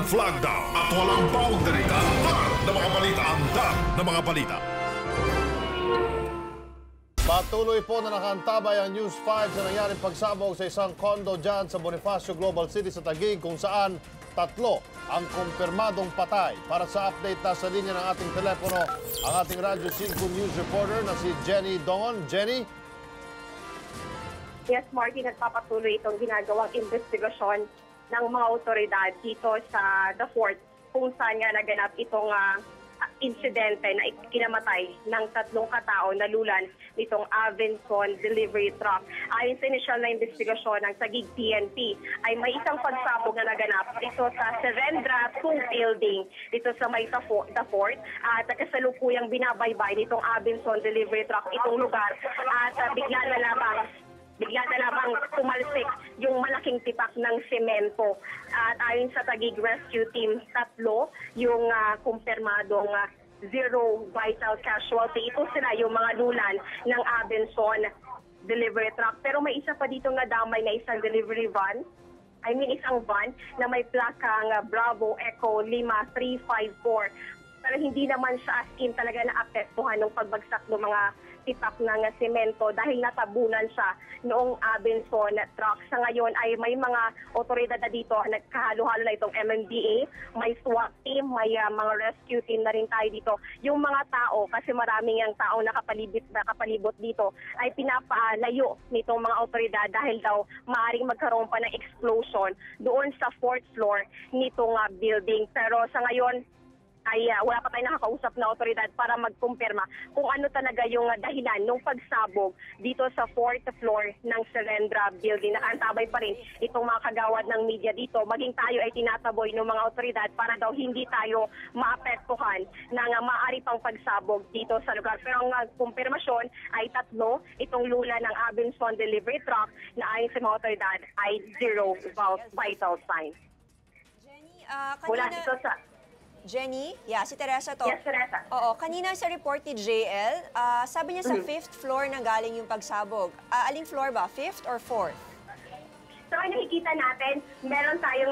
flag down at walang boundary. Lahat ng mga balita, andar ng mga balita. Patuloy po na nakaantabay ang News 5 sa nangyaring pagsabog sa isang condo dyan sa Bonifacio Global City sa Taguig kung saan 3 ang kumpirmadong patay. Para sa update na sa linya ng ating telepono, ang ating Radyo 5 News reporter na si Jenny Dongon. Jenny? Yes, Marty, nagpapatuloy itong ginagawang investigasyon ng mga otoridad dito sa The Fort kung saan nga naganap itong insidente na kinamatay ng 3 katao na lulan nitong Abenson delivery truck. Ayon sa initial na investigasyon ng Taguig PNP, ay may isang pagsabog na naganap dito sa Serendra 2 building dito sa may The Fort at kasalukuyang binabaybay nitong Abenson delivery truck itong lugar at bigla na lamang tumalsik yung malaking tipak ng semento. At ayon sa Taguig Rescue Team, 3 yung kumpirmadong zero vital casualty. Ito sila yung mga lulan ng Abenson delivery truck. Pero may isa pa dito nadamay na isang delivery van. Isang van na may plakang Bravo Echo 5354. Pero hindi naman siya as in talaga naapektuhan ng pagbagsak ng mga tipak ng semento dahil natabunan siya noong Abenson truck. Sa ngayon ay may mga otoridad na dito, nagkahalo-halo na itong MMDA, may SWAT team, may mga rescue team na rin tayo dito. Yung mga tao, kasi maraming ang tao nakapalibot dito, ay pinapalayo nitong mga otoridad dahil daw maaaring magkaroon pa ng explosion doon sa 4th floor nitong building. Pero sa ngayon, ay wala pa tayong nakakausap na otoridad para magkumpirma kung ano talaga yung dahilan ng pagsabog dito sa 4th floor ng Serendra building. Nakaantabay pa rin itong mga kagawad ng media dito. Maging tayo ay tinataboy ng mga otoridad para daw hindi tayo maapektuhan ng maaari pang pagsabog dito sa lugar. Pero ang kumpirmasyon ay 3 itong lula ng Abenson delivery truck na ayon sa mga otoridad ay zero vital signs. Jenny, Mula dito sa... Jenny? Yeah, si Teresa to. Yes, Teresa. Oo, kanina sa report ni JL, sabi niya sa 5th floor na galing yung pagsabog. Aling floor ba? 5th or 4th? So, ay nakikita natin, meron tayong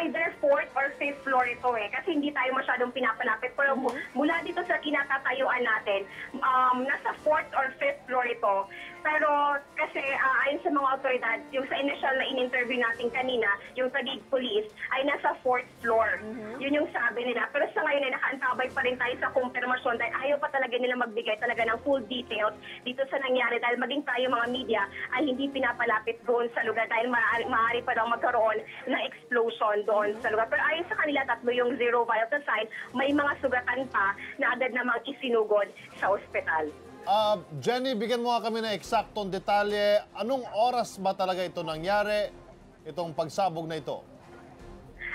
either 4th or 5th floor ito kasi hindi tayo masyadong pinapalapit. Pero mula dito sa kinatatayuan natin, nasa 4th or 5th floor ito. Pero kasi ayon sa mga otoridad, yung sa initial na in-interview natin kanina, yung Taguig Police, ay nasa 4th floor. Yun yung sabi nila. Pero sa ngayon ay nakaantabay pa rin tayo sa kumpirmasyon dahil ayaw pa talaga nila magbigay talaga ng full details dito sa nangyari. Dahil maging tayo mga media ay hindi pinapalapit doon sa lugar dahil maaari pa daw magkaroon ng explosion doon sa lugar. Pero ayon sa kanila 3 yung zero vital sign, may mga sugatan pa na agad namang isinugod sa ospital. Jenny, bigyan mo nga kami ng eksaktong detalye. Anong oras ba talaga ito nangyari, itong pagsabog na ito?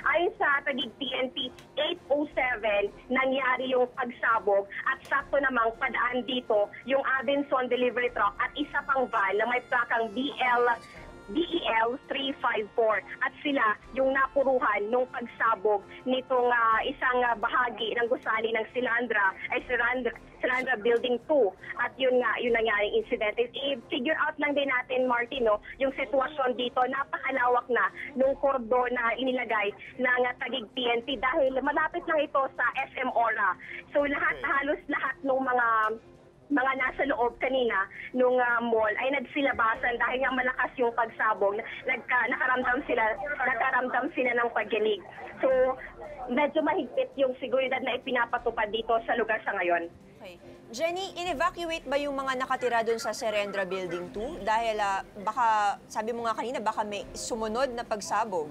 Ayon sa Taguig PNP, 8:07 nangyari yung pagsabog at sakto namang padaan dito yung Abenson delivery truck at isa pang van na may plakang DEL 354 at sila yung napuruhan nung pagsabog nitong isang bahagi ng gusali ng Serendra Building 2 at yun nga yung nangyaring incident. I-figure out lang din natin, Martin, yung sitwasyon dito, napakalawak na nung kordon na inilagay ng Taguig PNP dahil malapit lang ito sa SM Ora. So halos lahat ng mga nasa loob kanina nung mall ay nagsilabasan dahil nga malakas yung pagsabog. Nakaramdam sila ng pagyanig. So, medyo mahigpit yung seguridad na ipinapatupad dito sa lugar sa ngayon. Okay. Jenny, in-evacuate ba yung mga nakatira doon sa Serendra Building 2? Dahil baka, sabi mo nga kanina, baka may sumunod na pagsabog.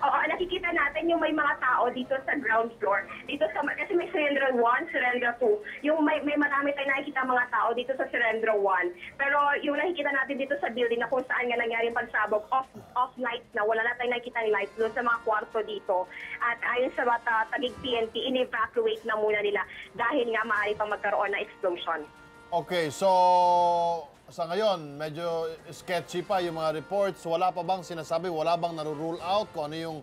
Oo, nakikita natin yung may mga tao dito sa ground floor. Dito sa, kasi may Serendra 1, Serendra 2. Yung may marami tayong nakikita mga tao dito sa Serendra 1. Pero yung nakikita natin dito sa building na kung saan nga nangyari pagsabog, off nights na, wala na tayong nakikita ng lights doon sa mga kwarto dito. At ayon sa Taguig PNP, in-evacuate na muna nila dahil nga maaari pang magkaroon ng explosion. Okay, so sa ngayon, medyo sketchy pa yung mga reports. Wala pa bang sinasabi, wala bang naro-rule out kung ano yung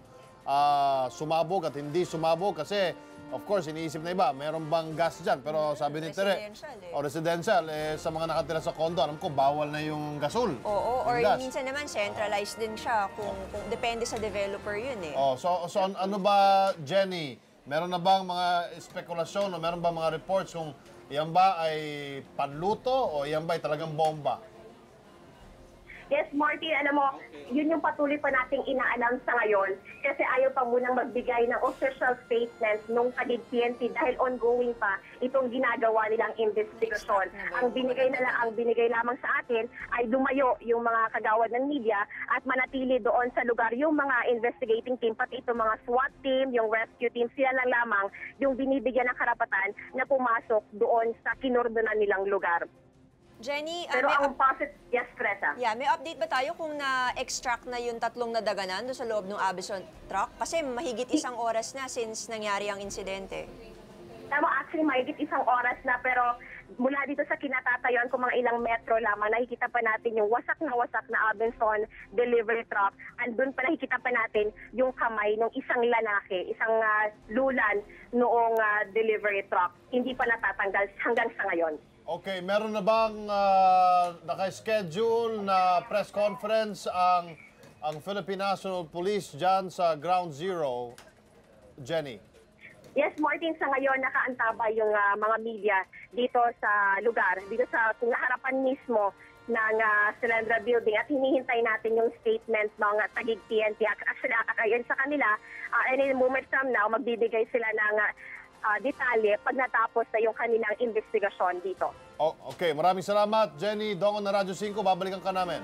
sumabog at hindi sumabog? Kasi of course, iniisip na iba, meron bang gas dyan? Pero sabi ni Tere, Residential residential, sa mga nakatira sa condo, alam ko, bawal na yung gasol. Oo, or yung gas. minsan naman centralized din siya kung depende sa developer yun eh. So ano ba, Jenny? Meron na bang mga spekulasyon o meron bang mga reports kung yan ba ay panluto o yan ba ay talagang bomba? Yes, Martin, alam mo, yun yung patuloy pa nating inaalam sa ngayon kasi ayaw pa munang magbigay ng official statement nung Taguig PNP dahil ongoing pa itong ginagawa nilang investigasyon. Ang binigay lamang sa atin ay lumayo yung mga kagawad ng media at manatili doon sa lugar yung mga investigating team, pati itong mga SWAT team, yung rescue team, sila lang lamang yung binibigyan ng karapatan na pumasok doon sa kinordonan nilang lugar. Jenny, Pero ang positive, yes, Presa. yeah, may update ba tayo kung na-extract na yung 3 nadaganan doon sa loob ng Abison truck? Kasi mahigit 1 oras na since nangyari ang insidente. Tama, actually, mahigit 1 oras na, pero mula dito sa kinatatayuan ko mga ilang metro lamang, nakikita pa natin yung wasak na Abinson delivery truck. Andun pa nakikita pa natin yung kamay ng isang lalaki, isang lulan noong delivery truck. Hindi pa natatanggal hanggang sa ngayon. Okay, meron na bang naka-schedule na press conference ang Philippine National Police dyan sa Ground Zero, Jenny? Yes, Martin, sa ngayon nakaantaba yung mga media dito sa lugar, dito sa harapan mismo ng Selendra Building at hinihintay natin yung statement ng Taguig PNP. Actually, kakayon sa kanila, any moment from now, magbibigay sila ng detalye pag natapos na yung kanilang investigasyon dito. Okay, maraming salamat, Jenny Dongon na Radyo 5. Babalikan ka namin.